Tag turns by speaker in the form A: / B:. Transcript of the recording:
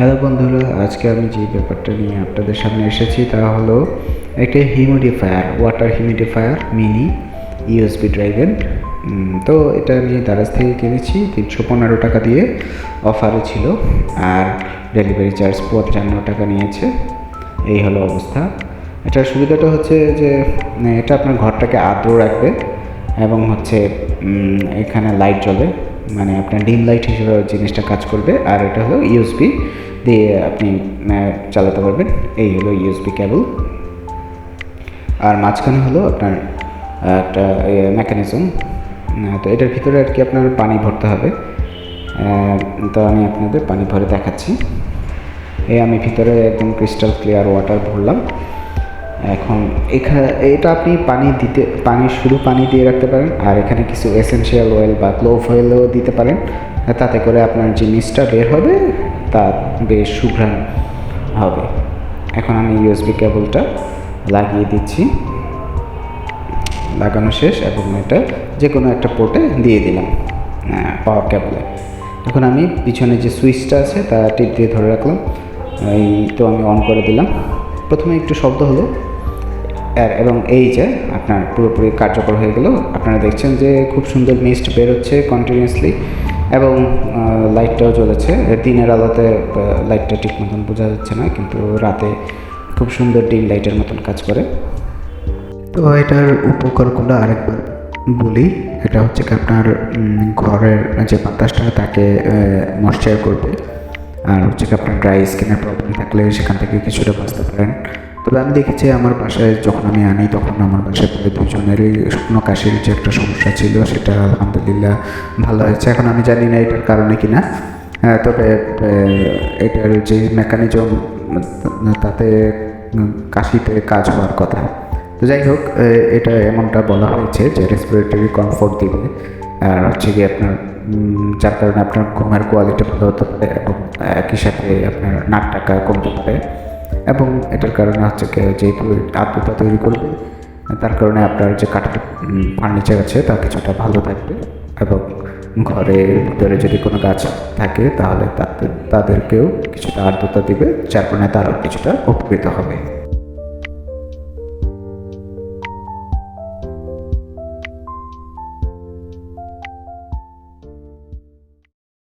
A: Hello বন্ধুরা, আজকে আমি যে ব্যাপারটা নিয়ে আপনাদের সামনে এসেছি তা হলো একটা humidifier, water humidifier mini USB driven. তো এটা আমি দারাজ থেকে কিনেছি 315 টাকা দিয়ে, অফারে ছিল। আর ডেলিভারি চার্জ 55 টাকা নিয়েছে। এই হলো অবস্থা। এটার সুবিধাটা হচ্ছে যে এটা আপনার ঘরটাকে আর্দ্র রাখবে এবং হচ্ছে এখানে লাইট জ্বলে, মানে আপনার ডিম লাইট হিসেবে জিনিসটা কাজ করবে। আর এটা হলো ইউএসবি দিয়ে আপনি চালাতে পারবেন। এই হলো ইউএসবি কেবল। আর মাঝখানে হলো আপনার একটা মেকানিজম। তো এটার ভিতরে আর কি আপনার পানি ভরতে হবে। তো আমি আপনাদের পানি ভরে দেখাচ্ছি। আমি ভিতরে একদম ক্রিস্টাল ক্লিয়ার ওয়াটার ভরলাম। এখন এটা আপনি শুধু পানি দিয়ে রাখতে পারেন। আর এখানে কিছু এসেনশিয়াল অয়েল বা ক্লোভ অয়েলও দিতে পারেন। তাতে করে আপনার যে মিস্টটা বের হবে তা বেশ সুঘ্রাণ হবে। এখন আমি ইউএসবি কেবলটা লাগিয়ে দিচ্ছি। লাগানো শেষ এবং এটা যে কোনো একটা পোর্টে দিয়ে দিলাম পাওয়ার কেবলে। এখন আমি পিছনে যে সুইচটা আছে তা টিপ দিয়ে ধরে রাখলাম। তো আমি অন করে দিলাম। প্রথমে একটু শব্দ হলো এবং এই যে আপনার পুরোপুরি কার্যকর হয়ে গেল। আপনারা দেখছেন যে খুব সুন্দর মিস্ট বেরোচ্ছে কন্টিনিউয়াসলি এবং লাইটটাও জ্বলেছে। দিনের আলোতে লাইটটা ঠিক মতন বোঝা যাচ্ছে না, কিন্তু রাতে খুব সুন্দর ডিম লাইটের মতন কাজ করে। তো এটার উপকারগুলো আরেকবার বলি। এটা হচ্ছে কি আপনার ঘরের যে বাতাসটা তাকে ময়েশ্চার করবে। আর হচ্ছে কি আপনার ড্রাই স্কিনের প্রবলেম থাকলে সেখান থেকে কিছুটা বাঁচতে পারেন। তবে আমি দেখেছি আমার বাসায় যখন আমি আনি তখন আমার বাসায় প্রায় দুজনেরই শুকনো কাশির যে একটা সমস্যা ছিল সেটা আলহামদুলিল্লাহ ভালো হয়েছে। এখন আমি জানি না এটার কারণে কিনা, তবে এটার যে মেকানিজম তাতে কাশিতে কাজ হওয়ার কথা। তো যাই হোক, এটা এমনটা বলা হয়েছে যে রেসপিরেটরি কমফোর্ট দিবে। আর হচ্ছে কি আপনার যার কারণে আপনার ঘুমের কোয়ালিটি ভালো হতে পারে এবং একই সাথে আপনার নাক ডাকা কমতে পারে। এবং এটার কারণে হচ্ছে যেহেতু আর্দ্রতা তৈরি করবে, তার কারণে আপনার যে কাঠের ফার্নিচার আছে তা কিছুটা ভালো থাকবে। এবং ঘরের ভিতরে যদি কোনো গাছ থাকে তাহলে তাদেরকেও কিছুটা আর্দ্রতা দিবে, যার কারণে তারাও কিছুটা উপকৃত হবে।